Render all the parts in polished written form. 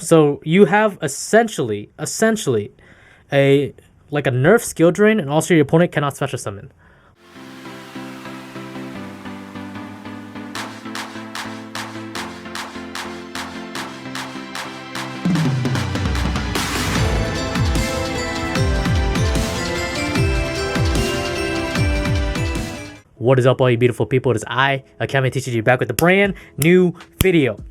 So you have essentially a like a nerf skill drain, and also your opponent cannot special summon. What is up, all you beautiful people? It is I, AkemiTCG, back with a brand new video.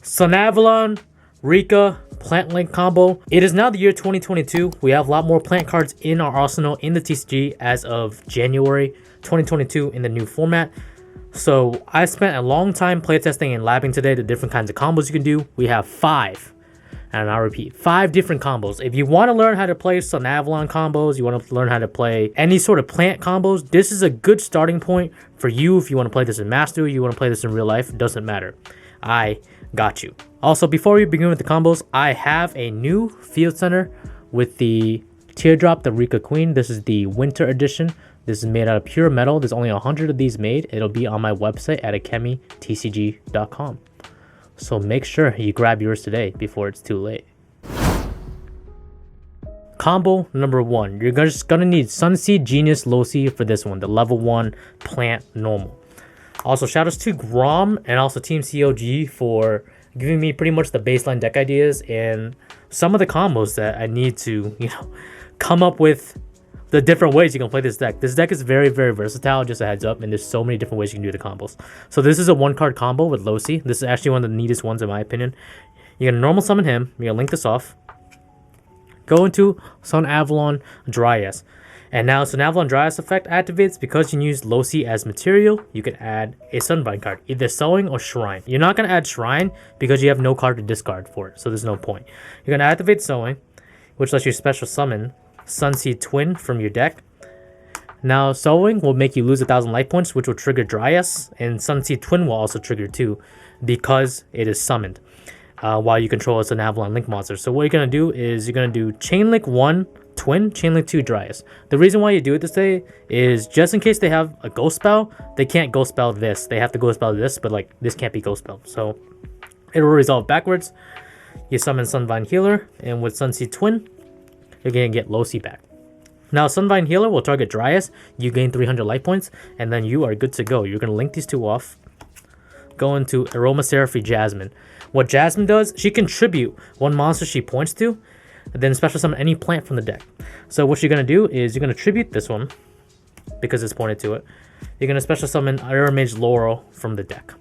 Sun Avalon, Rika, Plant Link combo. It is now the year 2022. We have a lot more plant cards in our arsenal in the TCG as of January 2022 in the new format. So I spent a long time playtesting and labbing today the different kinds of combos you can do. We have 5. And I'll repeat, 5 different combos. If you want to learn how to play Sun Avalon combos, you want to learn how to play any sort of plant combos, this is a good starting point for you. If you want to play this in Master, you want to play this in real life, doesn't matter. I got you. Also, before we begin with the combos, I have a new Field Center with the Teardrop, the Rika Queen. This is the Winter Edition. This is made out of pure metal. There's only 100 of these made. It'll be on my website at AkemiTCG.com. So make sure you grab yours today before it's too late. Combo number 1. You're just gonna need Sunseed, Genius, Losi for this one, the level 1 plant normal. Also, shoutouts to Grom and also Team COG for giving me pretty much the baseline deck ideas and some of the combos that I need to, come up with the different ways you can play this deck. This deck is very, very versatile, just a heads up, and there's so many different ways you can do the combos. So this is a 1-card combo with Losi. This is actually one of the neatest ones in my opinion. You're going to normal summon him. You're going to link this off. Go into Sun Avalon Dryas. And now Sun Avalon Dryas effect activates because you use Losi as material. You can add a Sunbind card, either Sowing or Shrine. You're not going to add Shrine because you have no card to discard for it, so there's no point. You're going to activate Sowing, which lets you special summon Sunseed Twin from your deck. Now Sowing will make you lose 1,000 life points, which will trigger Dryas, and Sunseed Twin will also trigger too because it is summoned while you control a Sun Avalon Link monster. So what you're going to do is you're going to do Chain Link 1 Twin, Chain Link 2 Dryas. The reason why you do it this way is just in case they have a ghost spell, they can't ghost spell this. They have to ghost spell this, but like this can't be ghost spell. So it will resolve backwards. You summon Sunvine Healer, and with Sunseed Twin, you're going to get Losi back. Now, Sunvine Healer will target Dryas. You gain 300 life points, and then you are good to go. You're going to link these two off. Go into Aromatherapy Jasmine. What Jasmine does, she can tribute one monster she points to, and then special summon any plant from the deck. So what you're going to do is you're going to tribute this one, because it's pointed to it. You're going to special summon Iron Mage Laurel from the deck.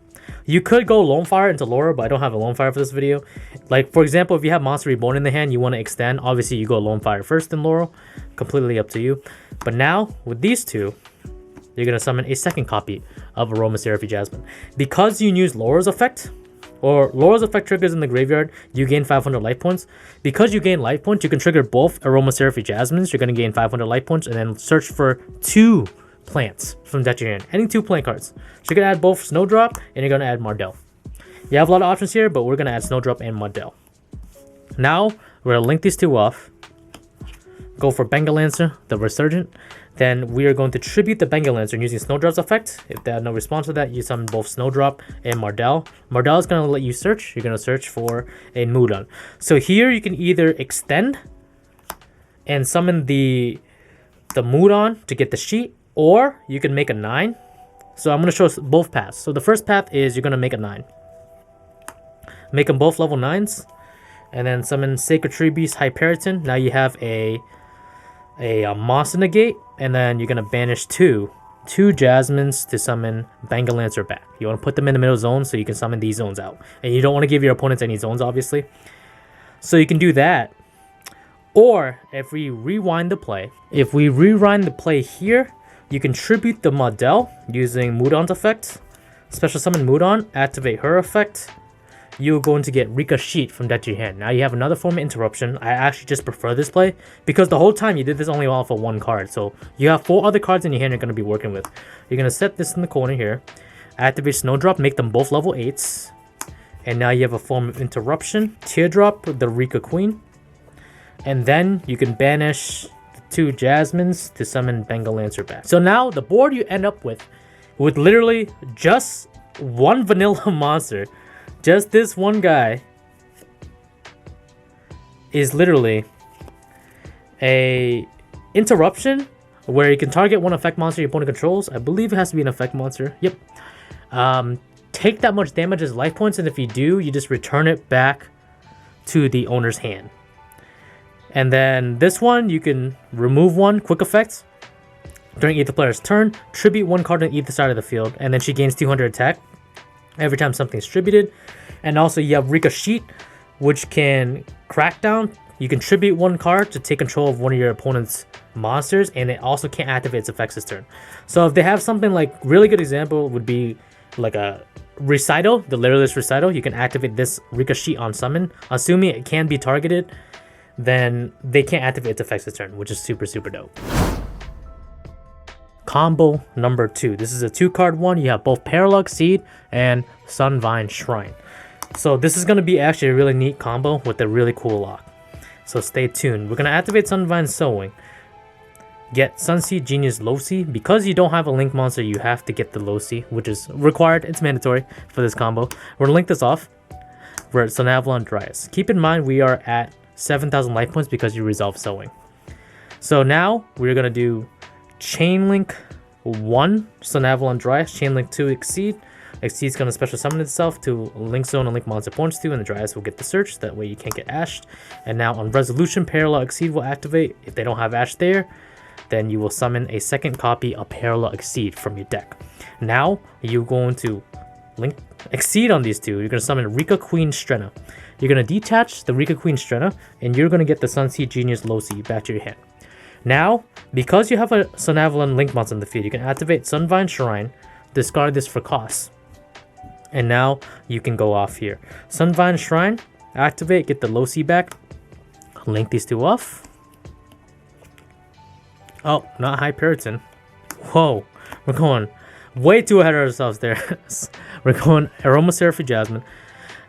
You could go Lone Fire into Laura, but I don't have a Lone Fire for this video. Like, for example, if you have Monster Reborn in the hand, you want to extend, obviously you go Lone Fire first, then Laurel. Completely up to you. But now, with these two, you're going to summon a second copy of Aromatherapy Jasmine. Because you use Laura's effect, or Laura's effect triggers in the graveyard, you gain 500 life points. Because you gain life points, you can trigger both Aromatherapy Jasmines. You're going to gain 500 life points, and then search for 2 plants from that your hand. Any 2 plant cards. So you're going to add both Snowdrop and you're going to add Mardell. You have a lot of options here, but we're going to add Snowdrop and Mardell. Now, we're going to link these 2 off. Go for Bengal Lancer, the Resurgent. Then we are going to tribute the Bengal Lancer using Snowdrop's effect. If they have no response to that, you summon both Snowdrop and Mardell. Mardell is going to let you search. You're going to search for a Mudan. So here you can either extend and summon the Mudan to get the sheet, or you can make a 9. So I'm going to show us both paths. So the first path is you're going to make a 9. Make them both level 9s. And then summon Sacred Tree Beast Hyperiton. Now you have a Moss Negate. And then you're going to banish 2 Jasmines to summon Bengal Lancer back. You want to put them in the middle zone so you can summon these zones out. And you don't want to give your opponents any zones, obviously. So you can do that. Or if we rewind the play. If we rewind the play here, you can tribute the Mardell using Mudan's effect. Special summon Mudan, activate her effect. You're going to get Rika Sheet from that to your hand. Now you have another form of interruption. I actually just prefer this play because the whole time you did this only off of 1 card. So you have 4 other cards in your hand you're going to be working with. You're going to set this in the corner here. Activate Snowdrop, make them both level 8s. And now you have a form of interruption. Teardrop, the Rika Queen. And then you can banish 2 Jasmines to summon Bengal Lancer back. So now the board you end up with literally just 1 vanilla monster, just this one guy, is literally a interruption where you can target one effect monster your opponent controls. I believe it has to be an effect monster. Yep. Take that much damage as life points, and if you do, you just return it back to the owner's hand. And then this one, you can remove one quick effect during either player's turn, tribute one card on either side of the field, and then she gains 200 attack every time something's tributed. And also you have Ricochet, which can crack down. You can tribute one card to take control of one of your opponent's monsters, and it also can't activate its effects this turn. So if they have something like, really good example would be like a Recital, the Literalist Recital. You can activate this Ricochet on summon. Assuming it can be targeted, then they can't activate its effects this turn, which is super, super dope. Combo number 2. This is a 2-card one. You have both Paralog Seed and Sunvine Shrine. So this is going to be actually a really neat combo with a really cool lock. So stay tuned. We're going to activate Sunvine Sowing. Get Sunseed Genius Losi. Because you don't have a Link monster, you have to get the Losi, which is required. It's mandatory for this combo. We're going to link this off. We're at Sunavalon Dryas. Keep in mind we are at 7,000 life points because you resolve Sowing. So now we're going to do Chainlink 1 Sunavalon Dryas, Chainlink 2 Exceed. Exceed's going to special summon itself to Link Zone and Link Monster points to, and the Dryas will get the search. That way you can't get ashed. And now on Resolution, Parallel Exceed will activate. If they don't have ash there, then you will summon a second copy of Parallel Exceed from your deck. Now you're going to Link Exceed on these two. You're going to summon Rika Queen Strenna. You're going to detach the Rika Queen Strenna, and you're going to get the Sunseed Genius Losi back to your hand. Now, because you have a Sunavalon Link monster in the field, you can activate Sunvine Shrine, discard this for cost. And now you can go off here. Sunvine Shrine, activate, get the Losi back. Link these two off. Oh, not Hyperiton. Whoa, we're going way too ahead of ourselves there. We're going Aromaseraphy Jasmine.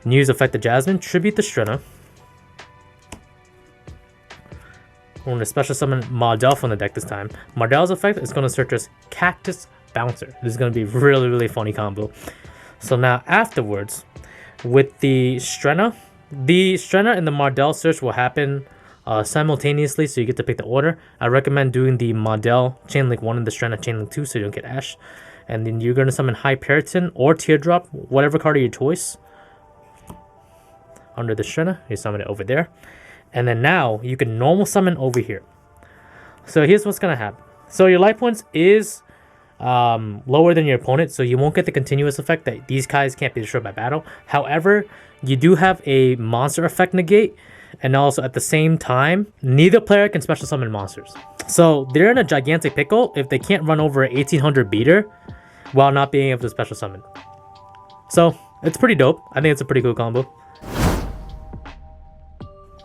Use effect of Jasmine, tribute the Strenna. We're going to special summon Mardell from the deck this time. Mardell's effect is going to search as Cactus Bouncer. This is going to be really, really funny combo. So now afterwards, with the Strenna and the Mardell search will happen simultaneously, so you get to pick the order. I recommend doing the Mardell Chainlink 1 and the Strenna Chainlink 2 so you don't get ash. And then you're going to summon Hyperiton or Teardrop, whatever card of your choice. Under the Strenna, you summon it over there. And then now you can normal summon over here. So here's what's going to happen. So your life points is lower than your opponent, so you won't get the continuous effect that these guys can't be destroyed by battle. However, you do have a monster effect negate, and also at the same time, neither player can special summon monsters. So they're in a gigantic pickle if they can't run over an 1800 beater while not being able to special summon. So it's pretty dope. I think it's a pretty cool combo.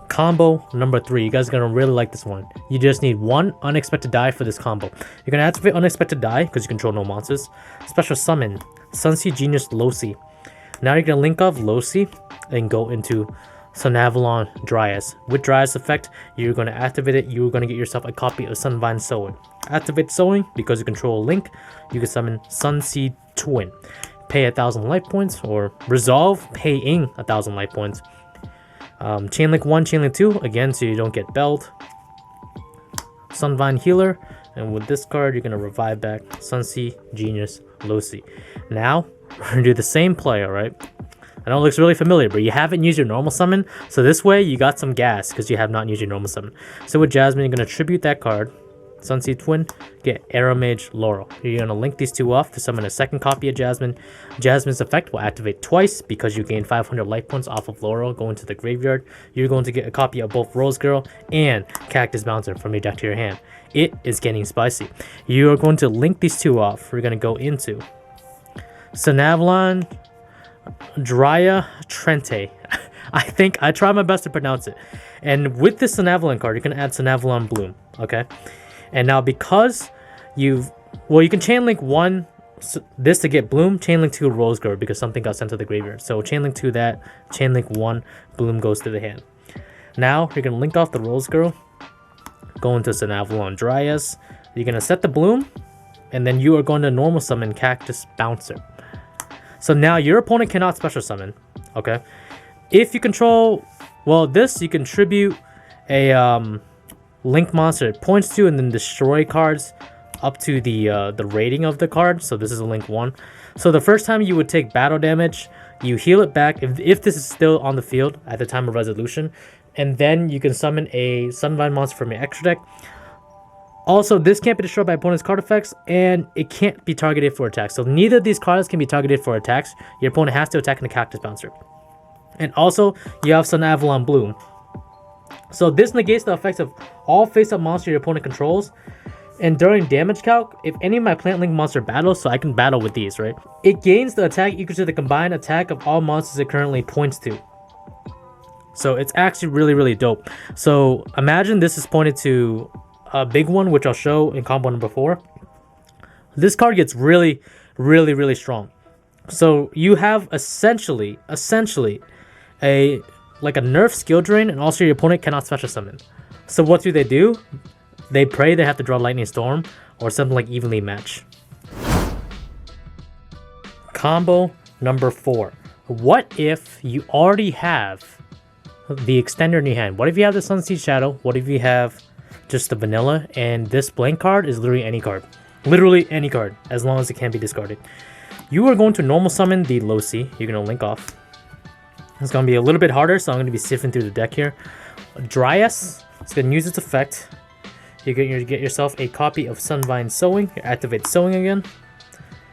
Combo number 3. You guys are going to really like this one. You just need one Unexpected Die for this combo. You're going to activate Unexpected Die because you control no monsters. Special summon Sunseed Genius Losi. Now you're going to link off Losi and go into Sunavalon Dryas. With Dryas effect, you're going to activate it. You're going to get yourself a copy of Sunvine Sowing. Activate Sowing because you control a Link. You can summon Sunseed Twin. Pay 1,000 life points, or resolve paying 1,000 life points. Chainlink 1, Chainlink 2, again, so you don't get belled. Sunvine Healer, and with this card, you're going to revive back Sunseed Genius Losi. Now, we're going to do the same play, alright? I know it looks really familiar, but you haven't used your normal summon, so this way you got some gas because you have not used your normal summon. So with Jasmine, you're going to tribute that card, Sunseed Twin, get Aeromage Laurel. You're going to link these two off to summon a second copy of Jasmine. Jasmine's effect will activate twice because you gain 500 life points off of Laurel going to the graveyard. You're going to get a copy of both Rose Girl and Cactus Bouncer from your deck to your hand. It is getting spicy. You are going to link these two off. We're going to go into Sunavalon Dryas Trente. I think I try my best to pronounce it. And with this Sunavalon card, you can add Sunavalon Bloom. Okay. And now because you can Chainlink 1 this to get Bloom, Chainlink 2 Rose Girl because something got sent to the graveyard. So Chainlink 2 that, Chainlink 1 Bloom goes to the hand. Now you're going to link off the Rose Girl, go into Sunavalon Dryas. You're going to set the Bloom, and then you are going to normal summon Cactus Bouncer. So now your opponent cannot special summon, okay? If you control Well, this you can tribute a linked monster it points to, and then destroy cards up to the rating of the card. So this is a link 1. So the first time you would take battle damage, you heal it back if this is still on the field at the time of resolution, and then you can summon a Sunvine monster from your extra deck. Also, this can't be destroyed by opponent's card effects, and it can't be targeted for attacks. So neither of these cards can be targeted for attacks. Your opponent has to attack in the Cactus Bouncer. And also, you have Sun Avalon Bloom. So this negates the effects of all face-up monsters your opponent controls. And during damage calc, if any of my plant link monster battles, so I can battle with these, right? It gains the attack equal to the combined attack of all monsters it currently points to. So it's actually really, really dope. So imagine this is pointed to a big one, which I'll show in combo number 4. This card gets really, really, really strong. So you have essentially a nerf skill drain, and also your opponent cannot special summon. So what do? They pray they have to draw Lightning Storm or something like Evenly Match. Combo number 4. What if you already have the extender in your hand? What if you have the Sunseed Shadow? What if you have just the vanilla, and this blank card is literally any card? Literally any card, as long as it can be discarded. You are going to normal summon the Losi. You're going to link off. It's going to be a little bit harder, so I'm going to be sifting through the deck here. Dryas, it's going to use its effect. You're going to get yourself a copy of Sunvine Sowing. You activate Sowing again.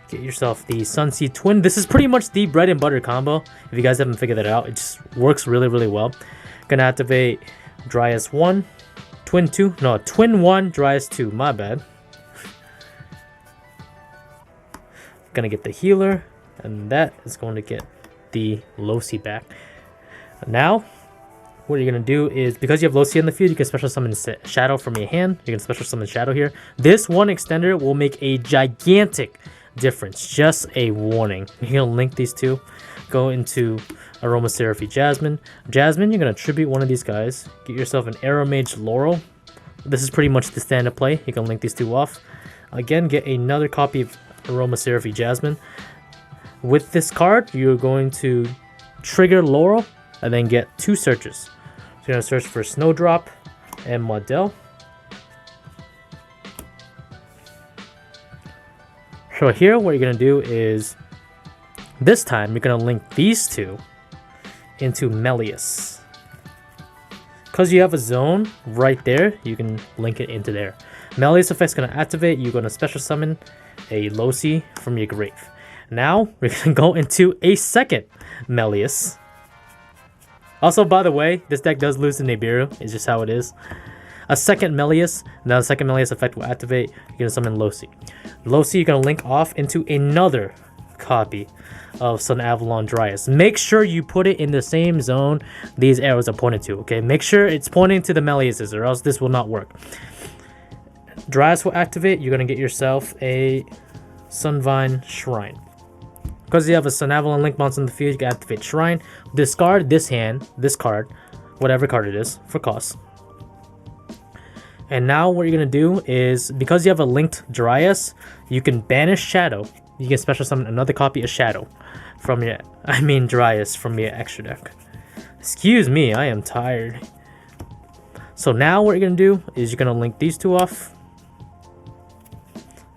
Get yourself the Sunseed Twin. This is pretty much the bread and butter combo. If you guys haven't figured that out, it just works really, really well. Going to activate Dryas 1, Twin 2. No, Twin 1, Dryas 2. My bad. Going to get the healer, and that is going to get the Losi back. Now, what you're going to do is, because you have Losi in the field, you can special summon Shadow from your hand. You can special summon Shadow here. This one extender will make a gigantic difference. Just a warning. You're going to link these two. Go into Aromatherapy Jasmine. Jasmine, you're going to tribute one of these guys. Get yourself an Aeromage Laurel. This is pretty much the standard play. You can link these two off. Again, get another copy of Aromatherapy Jasmine. With this card, you're going to trigger Laurel and then get 2 searches. So you're going to search for Snowdrop and Model. So here, what you're going to do is, this time, you're going to link these two into Melius. Because you have a zone right there, you can link it into there. Melius effect is going to activate. You're going to special summon a Losi from your grave. Now, we're going to go into a second Melius. Also, by the way, this deck does lose to Nibiru. It's just how it is. A second Melius. Now, the second Melius effect will activate. You're going to summon Losi. Losi, you're going to link off into another copy of Sun Avalon Dryas. Make sure you put it in the same zone these arrows are pointed to, okay? Make sure it's pointing to the Meliuses, or else this will not work. Dryas will activate. You're going to get yourself a Sunvine Shrine. Because you have a Sun Avalon Link monster in the field, you can activate Shrine. Discard this card, whatever card it is, for cost. And now what you're going to do is, because you have a linked Dryas, you can banish Shadow. You can special summon another copy of Shadow from your, Dryas from your extra deck. Excuse me, I am tired. So now what you're going to do is you're going to link these two off.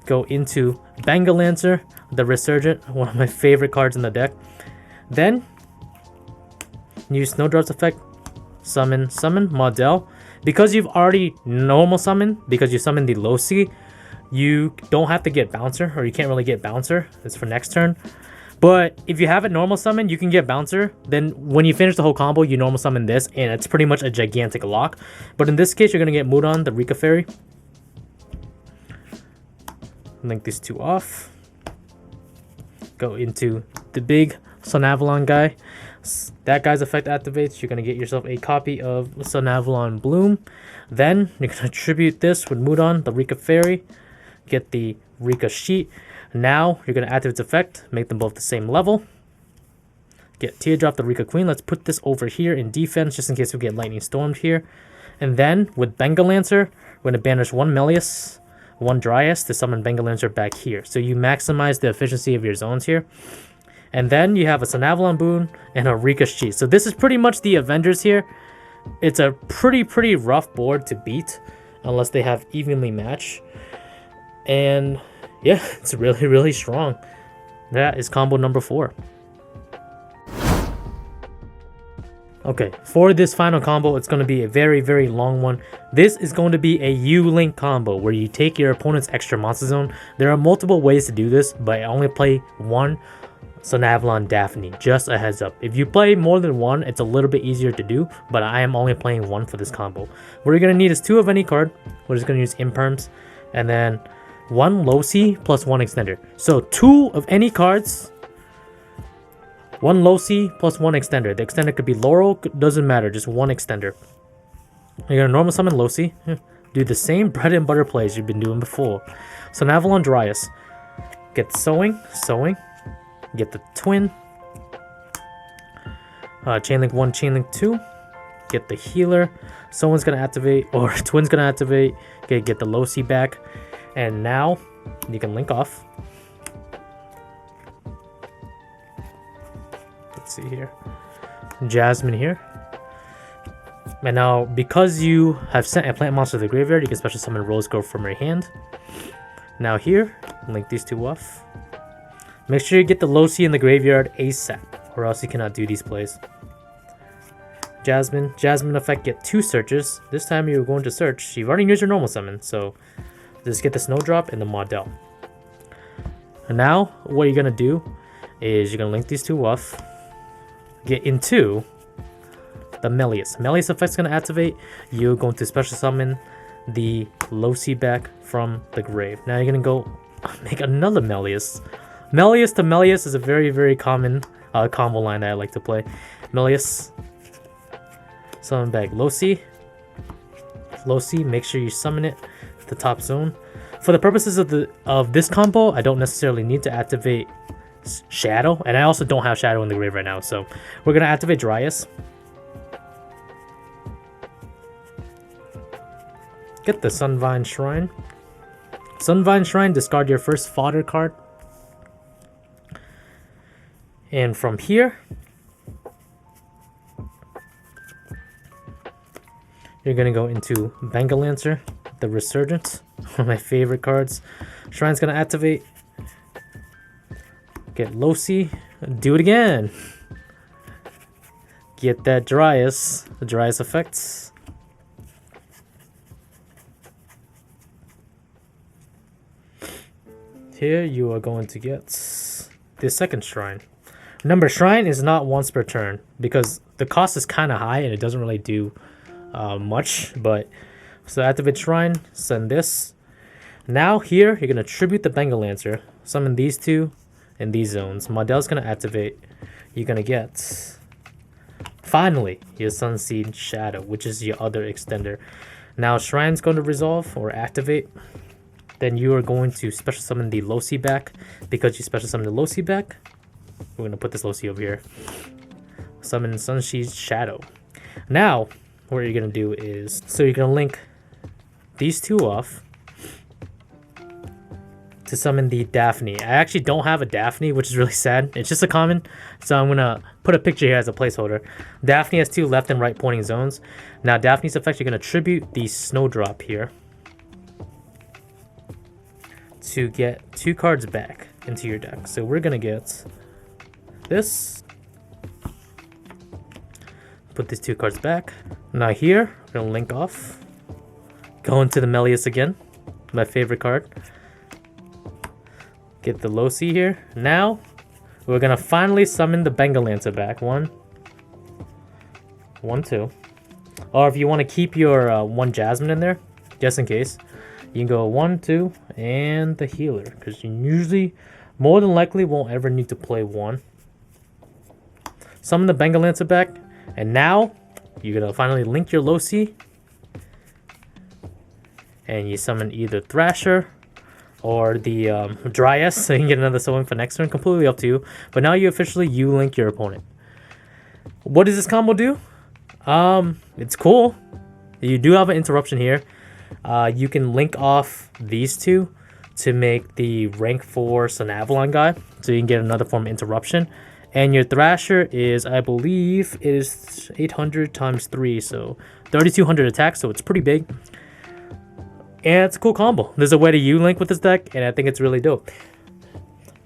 Go into Bengal Lancer, the Resurgent, one of my favorite cards in the deck. Then, use Snowdrop's effect, summon Model. Because you've already normal summoned, because you summoned the Losi, you don't have to get Bouncer, or you can't really get Bouncer. It's for next turn. But if you have it normal summon, you can get Bouncer. Then when you finish the whole combo, you normal summon this, and it's pretty much a gigantic lock. But in this case, you're going to get Mudan, the Rika Fairy. Link these two off. Go into the big Sun Avalon guy. That guy's effect activates. You're going to get yourself a copy of Sun Avalon Bloom. Then you're going to tribute this with Mudan, the Rika Fairy. Get the Rika Sheet. Now you're going to activate its effect. Make them both the same level. Get Teardrop, the Rika Queen. Let's put this over here in defense, just in case we get Lightning Stormed here. And then with Bengal Lancer, we're going to banish one Melius, one Dryas to summon Bengal Lancer back here. So you maximize the efficiency of your zones here. And then you have a Sanavalon Boon and a Ricochet. So this is pretty much the Avengers here. It's a pretty rough board to beat unless they have evenly matched. And yeah, it's really strong. That is combo number 4. Okay, for this final combo, it's going to be a very long one. This is going to be a U-Link combo where you take your opponent's extra monster zone. There are multiple ways to do this, but I only play one Sanavalon Daphne, just a heads up. If you play more than one, it's a little bit easier to do, but I am only playing one for this combo. What you're going to need is 2 of any card. We're just going to use Imperms, and then 1 Losi plus 1 Extender. So 2 of any cards, 1 Losi plus 1 Extender. The Extender could be Laurel, doesn't matter, just 1 Extender. You're going to normal summon Losi. Do the same bread and butter plays you've been doing before. So Navalon Dryas. Get Sowing. Get the Twin. Chainlink 1, Chainlink 2. Get the Healer. Someone's going to activate, or Twin's going to activate. Okay, get the Losi back. And now you can link off. Let's see here. Jasmine here. And now, because you have sent a plant monster to the graveyard, you can special summon Rose Gold from your hand. Now here, link these 2 off. Make sure you get the Losi in the graveyard ASAP, or else you cannot do these plays. Jasmine effect, get 2 searches. This time you're going to search. You've already used your normal summon, so just get the Snowdrop and the Maudel. And now, what you're going to do is you're going to link these 2 off. Get into the Melius. Melius effect's going to activate. You're going to special summon the Losi back from the grave. Now you're going to go make another Melius. Melius to Melius is a very common combo line that I like to play. Melius. Summon back Losi. Make sure you summon it to the top zone. For the purposes of this combo, I don't necessarily need to activate Shadow, and I also don't have Shadow in the grave right now, so we're gonna activate Dryas. Get the Sunvine Shrine. Sunvine Shrine, discard your first fodder card. And from here, you're gonna go into Bengal Lancer, the Resurgence, one of my favorite cards. Shrine's gonna activate. Get Losi, do it again. Get that Dryas, the Dryas effects. Here you are going to get the second Shrine. Remember, Shrine is not once per turn because the cost is kind of high and it doesn't really do much. But so activate Shrine, send this. Now here you're gonna tribute the Bengal Lancer, summon these 2 in these zones. Maudel's gonna activate. You're gonna get finally your Sunseed Shadow, which is your other extender. Now Shrine's going to resolve or activate. Then you are going to special summon the Losi back. Because you special summon the Losi back, we're going to put this Losi over here. Summon Sunseed Shadow. Now, what you're going to do is, so you're going to link these 2 off to summon the Daphne. I actually don't have a Daphne, which is really sad. It's just a common, so I'm going to put a picture here as a placeholder. Daphne has 2 left and right pointing zones. Now, Daphne's effect, you're going to tribute the Snowdrop here to get 2 cards back into your deck. So we're gonna get this. Put these 2 cards back. Now here, we're gonna link off. Go into the Melius again, my favorite card. Get the Losi here. Now, we're gonna finally summon the Bengal Lancer back. 1, 2. Or if you want to keep your 1 Jasmine in there, just in case, you can go 1, 2, and the Healer, because you usually, more than likely, won't ever need to play 1. Summon the Bengal Lancer back, and now you're gonna finally link your Losi, and you summon either Thrasher or the Dryas, so you can get another summon for next turn. Completely up to you. But now you officially link your opponent. What does this combo do? It's cool. You do have an interruption here. You can link off these 2 to make the rank 4 Sanavalon guy. so you can get another form of interruption. And your Thrasher is, I believe, it is 800 times 3, so 3200 attack, so it's pretty big. And it's a cool combo. There's a way to U-Link with this deck, and I think it's really dope.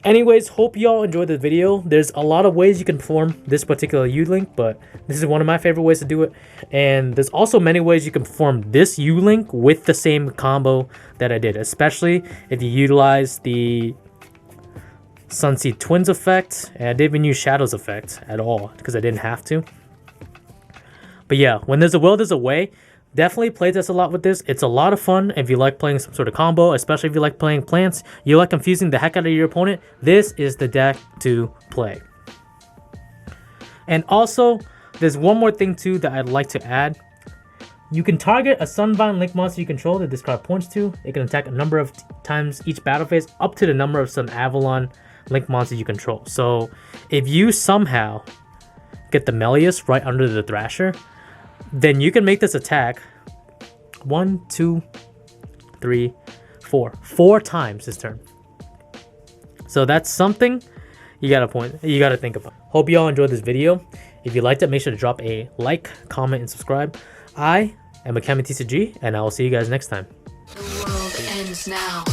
Anyways, hope y'all enjoyed the video. There's a lot of ways you can perform this particular U-Link, but this is one of my favorite ways to do it. And there's also many ways you can perform this U-Link with the same combo that I did, especially if you utilize the Sunseed Twins effect. And I didn't even use Shadows effect at all because I didn't have to. But yeah, when there's a will, there's a way. Definitely playtest a lot with this. It's a lot of fun if you like playing some sort of combo, especially if you like playing plants. You like confusing the heck out of your opponent. This is the deck to play. And also, there's one more thing too that I'd like to add. You can target a Sunvine Link monster you control that this card points to. It can attack a number of times each battle phase, up to the number of Sun Avalon Link monsters you control. So if you somehow get the Melius right under the Thrasher, then you can make this attack 1, 2, 3, 4 times this turn. So that's something you gotta think about. Hope y'all enjoyed this video. If you liked it, make sure to drop a like, comment, and subscribe. I am AkemiTCG, and I will see you guys next time. The world ends now.